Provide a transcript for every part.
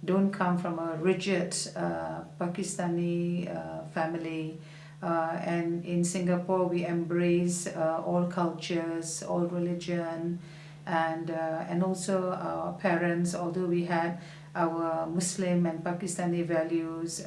Don't come from a rigid Pakistani family. And in Singapore, we embrace all cultures, all religion, and also our parents, although we had our Muslim and Pakistani values,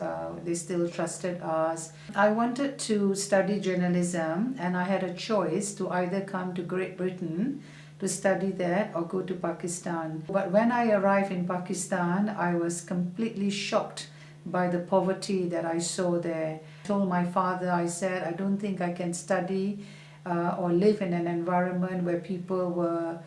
they still trusted us. I wanted to study journalism, and I had a choice to either come to Great Britain to study that or go to Pakistan. But when I arrived in Pakistan, I was completely shocked by the poverty that I saw there. I told my father, I said, I don't think I can study or live in an environment where people were,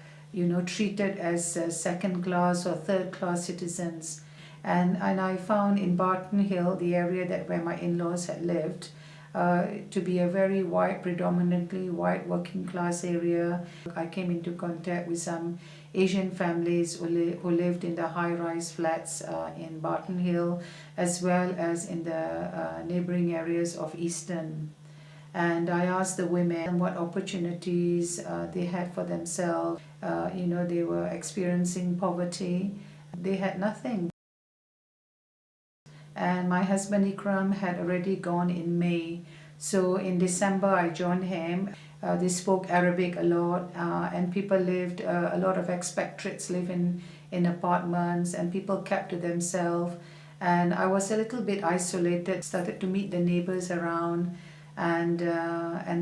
treated as second class or third class citizens. And I found in Barton Hill, the area where my in-laws had lived, to be a very white, predominantly white working class area. I came into contact with some Asian families who lived in the high-rise flats in Barton Hill, as well as in the neighboring areas of Easton. And I asked the women what opportunities they had for themselves. They were experiencing poverty. They had nothing. And my husband Ikram had already gone in May. So in December I joined him. They spoke Arabic a lot, and people lived, a lot of expatriates live in apartments, and people kept to themselves. And I was a little bit isolated, started to meet the neighbors around. And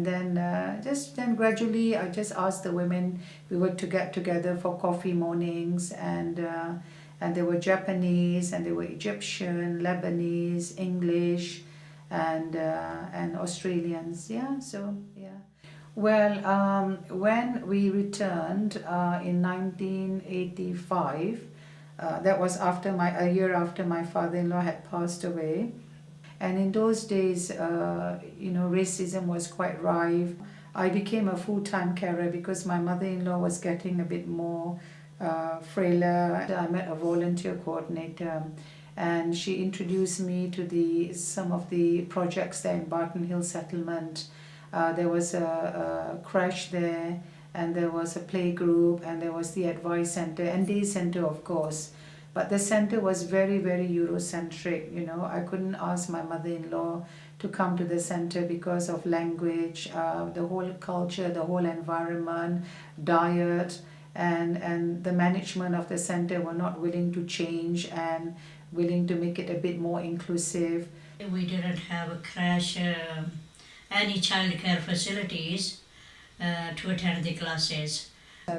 then gradually I just asked the women, we were to get together for coffee mornings, and there were Japanese, and there were Egyptian, Lebanese, English, and Australians. Well, when we returned in 1985, that was a year after my father-in-law had passed away. And in those days, racism was quite rife. I became a full-time carer because my mother-in-law was getting a bit more frailer. I met a volunteer coordinator, and she introduced me to some of the projects there in Barton Hill settlement. There was a crash there, and there was a playgroup, and there was the advice center and day center, of course. But the center was very, very Eurocentric. I couldn't ask my mother-in-law to come to the center because of language, the whole culture, the whole environment, diet, and the management of the center were not willing to change and willing to make it a bit more inclusive. We didn't have a crash, any childcare facilities to attend the classes.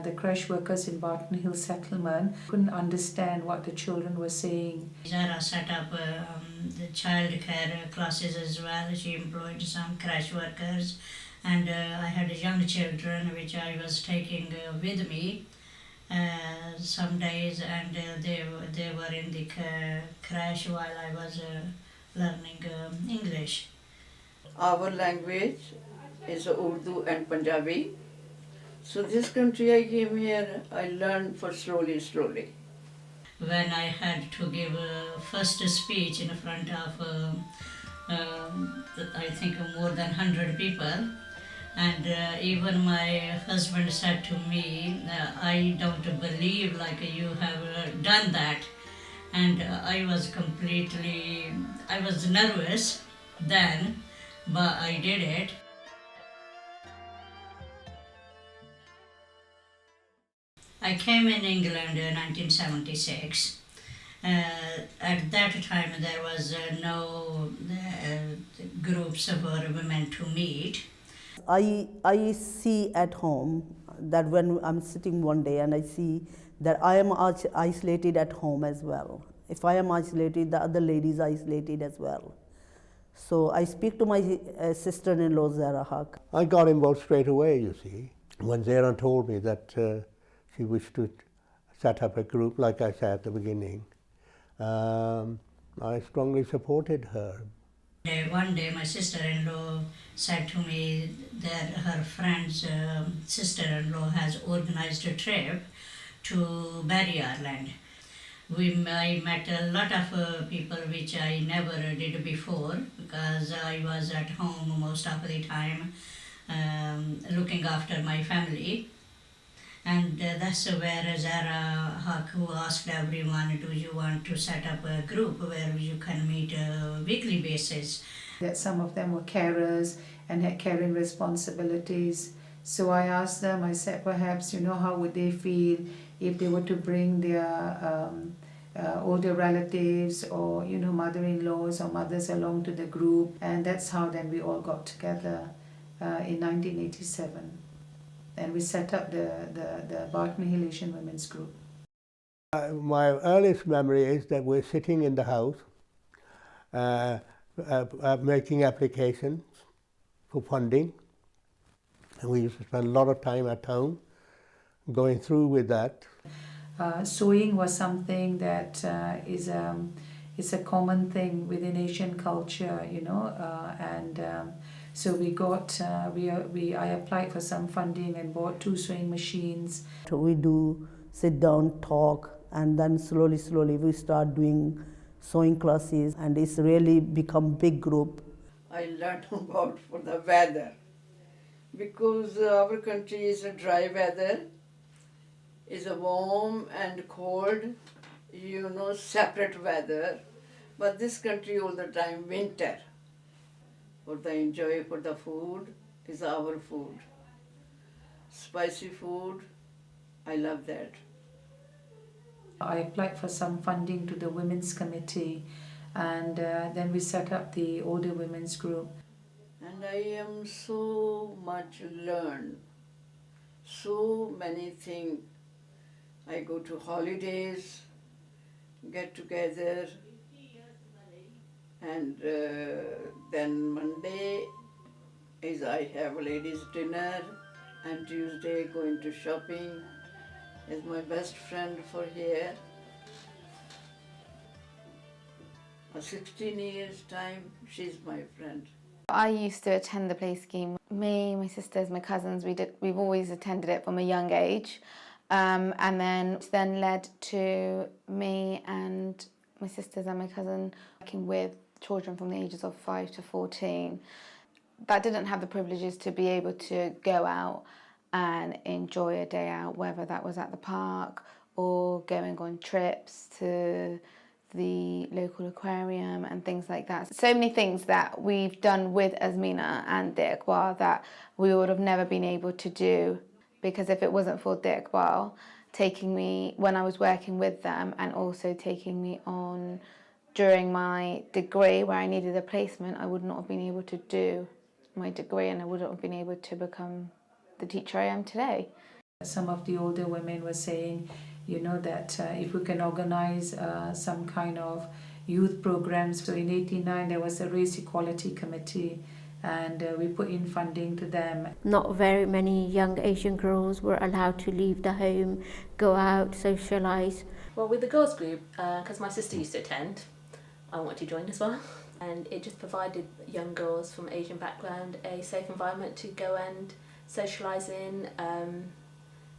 The crash workers in Barton Hill settlement couldn't understand what the children were saying. Zara set up the childcare classes as well. She employed some crash workers, and I had young children which I was taking with me some days, and they were in the crash while I was learning English. Our language is Urdu and Punjabi. So this country I came here, I learned for slowly. When I had to give a first speech in front of, I think more than 100 people, and even my husband said to me, I don't believe like you have done that. And I was nervous then, but I did it. I came in England in 1976. At that time there was no groups for women to meet. I see at home that when I'm sitting one day and I see that I am isolated at home as well. If I am isolated, the other ladies are isolated as well. So I speak to my sister-in-law Zara Haq. I got involved straight away, you see. When Zara told me that she wished to set up a group, like I said at the beginning, I strongly supported her. One day my sister-in-law said to me that her friend's sister-in-law has organized a trip to Barry Island. I met a lot of people which I never did before because I was at home most of the time looking after my family. And that's where Zara Haq, who asked everyone, do you want to set up a group where you can meet weekly basis? That some of them were carers and had caring responsibilities. So I asked them, I said, perhaps, how would they feel if they were to bring their older relatives or, mother-in-laws or mothers along to the group. And that's how then we all got together in 1987. And we set up the Bartmahil Asian Women's Group. My earliest memory is that we're sitting in the house making applications for funding, and we used to spend a lot of time at home going through with that. Sewing was something that is a common thing within Asian culture, and so we got I applied for some funding and bought 2 sewing machines. So we do sit down, talk, and then slowly we start doing sewing classes, and it's really become big group. I learned about for the weather because our country is a dry weather, is a warm and cold, separate weather. But this country all the time winter. For the enjoy for the food is our food. Spicy food, I love that. I applied for some funding to the Women's Committee, and then we set up the Older Women's Group. And I am so much learned, so many things. I go to holidays, get together, and then Monday is I have ladies' dinner, and Tuesday going to shopping. Is my best friend for here. 16 years time, she's my friend. I used to attend the play scheme. Me, my sisters, my cousins, we've always attended it from a young age. And then led to me and my sisters and my cousin working with children from the ages of 5 to 14 that didn't have the privileges to be able to go out and enjoy a day out, whether that was at the park or going on trips to the local aquarium and things like that. So many things that we've done with Azmina and Dhek Bhal that we would have never been able to do, because if it wasn't for Dhek Bhal taking me when I was working with them and also taking me on during my degree where I needed a placement, I would not have been able to do my degree and I wouldn't have been able to become the teacher I am today. Some of the older women were saying, that if we can organize some kind of youth programs. So in 1989 there was a Race Equality Committee, and we put in funding to them. Not very many young Asian girls were allowed to leave the home, go out, socialise. Well, with the girls group, because my sister used to attend, I wanted to join as well. And it just provided young girls from Asian background a safe environment to go and socialise in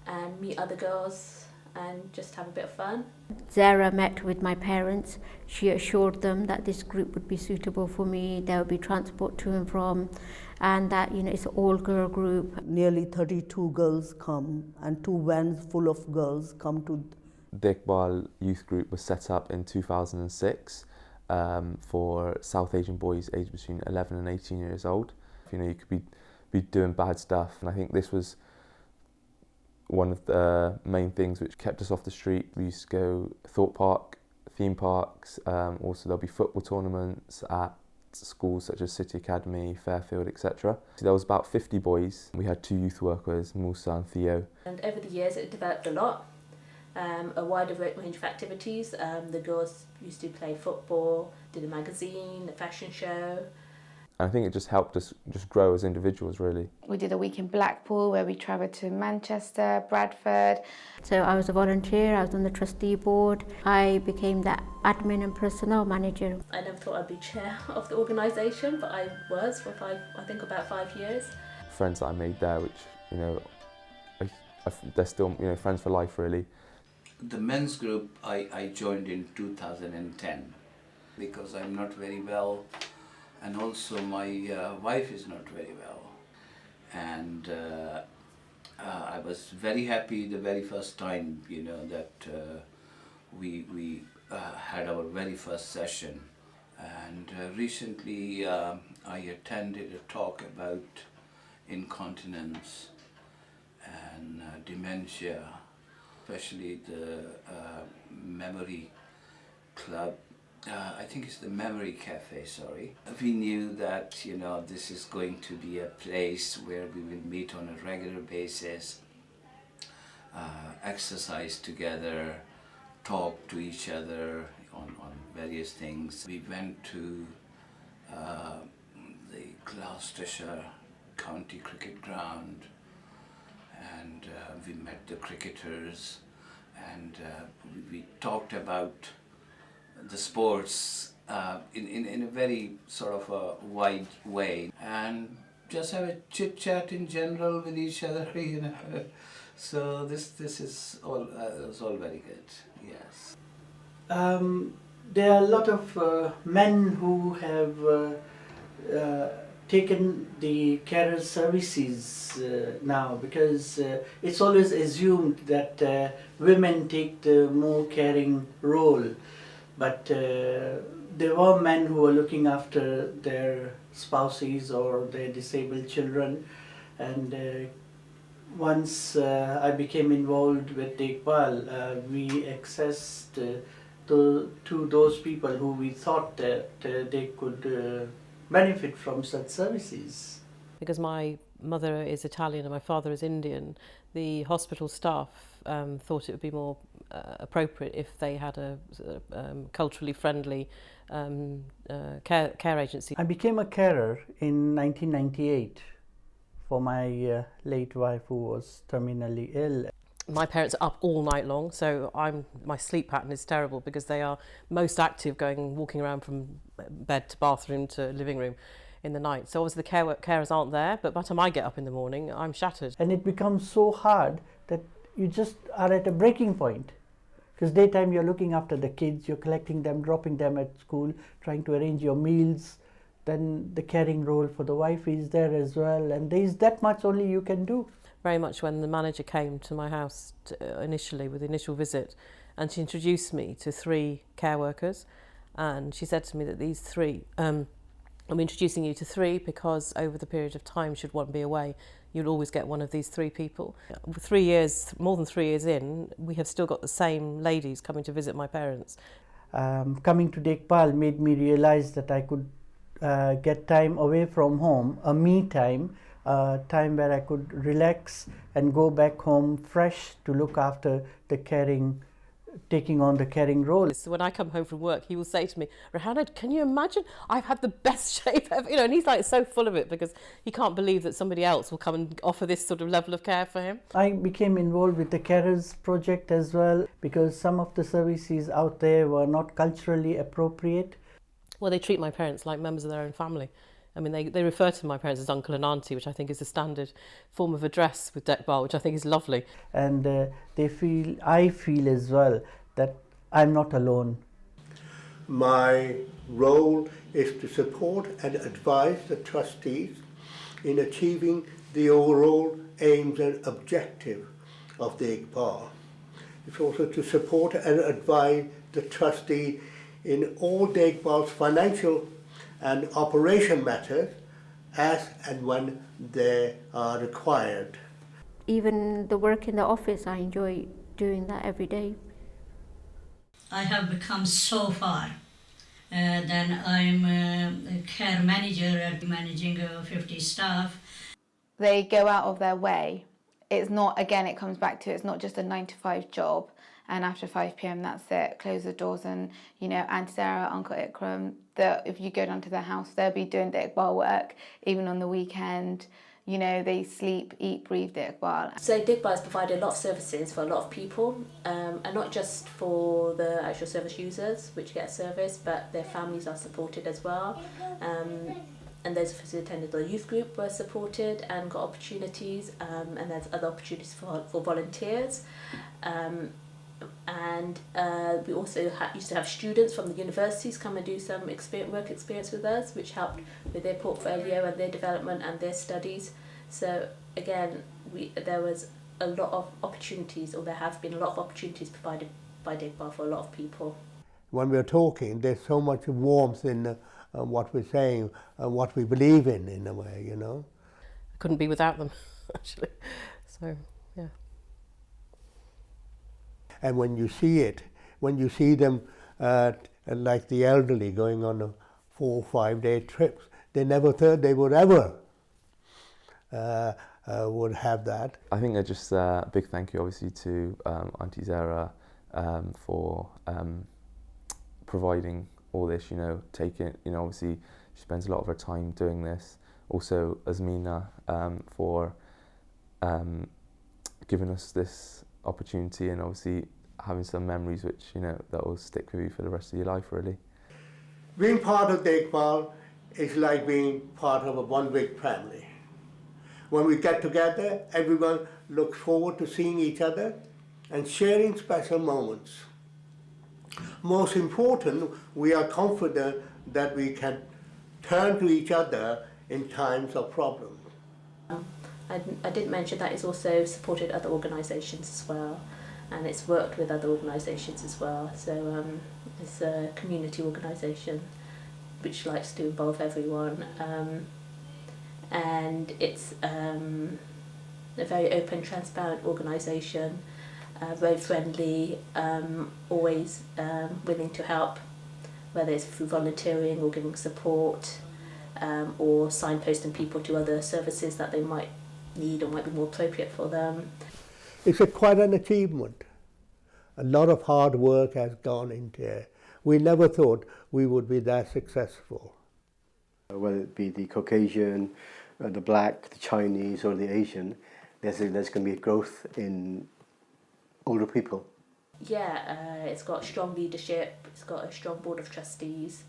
and meet other girls and just have a bit of fun. Zara met with my parents. She assured them that this group would be suitable for me, there would be transport to and from, and that it's an all-girl group. Nearly 32 girls come, and 2 vans full of girls come to. Dhek Bhal Youth Group was set up in 2006 for South Asian boys aged between 11 and 18 years old. You could be doing bad stuff, and I think this was one of the main things which kept us off the street. We used to go Thorpe Park, theme parks, also there'll be football tournaments at schools such as City Academy, Fairfield, etc. So there was about 50 boys. We had 2 youth workers, Musa and Theo. And over the years it developed a lot, a wider range of activities. The girls used to play football, did a magazine, a fashion show. And I think it just helped us just grow as individuals, really. We did a week in Blackpool where we travelled to Manchester, Bradford. So I was a volunteer, I was on the trustee board. I became the admin and personnel manager. I never thought I'd be chair of the organisation, but I was for about 5 years. Friends that I made there, which, they're still, friends for life, really. The men's group I joined in 2010 because I'm not very well, and also my wife is not very well. And I was very happy the very first time, you know, that we had our very first session. And recently I attended a talk about incontinence and dementia, especially the memory club. I think it's the Memory Cafe, sorry. We knew that, you know, this is going to be a place where we will meet on a regular basis, exercise together, talk to each other on various things. We went to the Gloucestershire County Cricket Ground, and we met the cricketers, and we talked about the sports in a very sort of a wide way, and just have a chit chat in general with each other, you know. So this is all was all very good. Yes. There are a lot of men who have taken the carer services now, because it's always assumed that women take the more caring role. But there were men who were looking after their spouses or their disabled children, and once I became involved with Dhek Bhal, we accessed to those people who we thought that they could benefit from such services. Because my mother is Italian and my father is Indian, the hospital staff thought it would be more appropriate if they had a culturally friendly care agency. I became a carer in 1998 for my late wife, who was terminally ill. My parents are up all night long, so my sleep pattern is terrible because they are most active walking around from bed to bathroom to living room in the night. So obviously the carers aren't there, but by the time I get up in the morning, I'm shattered. And it becomes so hard that you just are at a breaking point. Because daytime you're looking after the kids, you're collecting them, dropping them at school, trying to arrange your meals. Then the caring role for the wife is there as well, and there is that much only you can do. Very much when the manager came to my house initially with the initial visit, and she introduced me to 3 care workers, and she said to me that these 3, I'm introducing you to 3 because over the period of time, should one be away, you'll always get one of these 3 people. 3 years, more than 3 years in, we have still got the same ladies coming to visit my parents. Coming to Dhek Bhal made me realize that I could get time away from home, a me time, time where I could relax and go back home fresh to look after the caring, taking on the caring role. So when I come home from work, he will say to me, "Rehanna, can you imagine? I've had the best shave ever." You know, and he's like so full of it because he can't believe that somebody else will come and offer this sort of level of care for him. I became involved with the Carers project as well, because some of the services out there were not culturally appropriate. Well, they treat my parents like members of their own family. I mean, they refer to my parents as uncle and auntie, which I think is the standard form of address with Dhek Bhal, which I think is lovely. And I feel as well that I'm not alone. My role is to support and advise the trustees in achieving the overall aims and objective of Dhek Bhal. It's also to support and advise the trustee in all Dhek Bhal's financial and operation matters as and when they are required. Even the work in the office, I enjoy doing that every day. I have become so far. Then I'm a care manager, managing 50 staff. They go out of their way. It's not, again, it comes back to, it's not just a 9-to-5 job, and after 5 p.m. that's it, close the doors, and you know, Auntie Sarah, Uncle Ikram, if you go down to their house, they'll be doing Dhek Bhal work, even on the weekend. You know, they sleep, eat, breathe Dhek Bhal. So Dhek Bhal has provided a lot of services for a lot of people, and not just for the actual service users, which get a service, but their families are supported as well. And those who attended the youth group were supported and got opportunities, and there's other opportunities for volunteers. and we also used to have students from the universities come and do some work experience with us, which helped with their portfolio and their development and their studies. So again, there was a lot of opportunities, or there have been a lot of opportunities provided by Dhek Bhal for a lot of people. When we're talking, there's so much warmth in what we're saying and what we believe in a way, you know. Couldn't be without them, actually. So, yeah. And when you see it, when you see them like the elderly going on a 4 or 5 day trips, they never thought they would ever would have that. I think just a big thank you obviously to Auntie Zara for providing all this, you know, taking, you know, obviously she spends a lot of her time doing this. Also Azmina for giving us this opportunity, and obviously having some memories which, you know, that will stick with you for the rest of your life, really. Being part of Dhek Bhal is like being part of one big family. When we get together, everyone looks forward to seeing each other and sharing special moments. Most important, we are confident that we can turn to each other in times of problem. I did mention that it's also supported other organisations as well, and it's worked with other organisations as well. So it's a community organisation which likes to involve everyone, and it's a very open, transparent organisation, very friendly, always willing to help, whether it's through volunteering or giving support, or signposting people to other services that they might need or might be more appropriate for them. It's quite an achievement. A lot of hard work has gone into it. We never thought we would be that successful. Whether it be the Caucasian, the Black, the Chinese or the Asian, there's going to be growth in older people. Yeah, it's got strong leadership, it's got a strong board of trustees.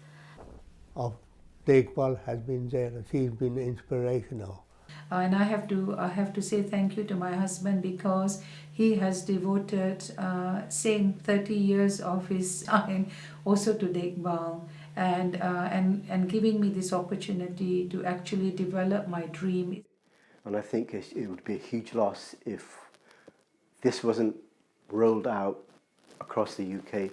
Dhek Bhal has been there and she's been inspirational. And I have to say thank you to my husband, because he has devoted same 30 years of his time also to Dhek Bhal, and giving me this opportunity to actually develop my dream. And I think it would be a huge loss if this wasn't rolled out across the UK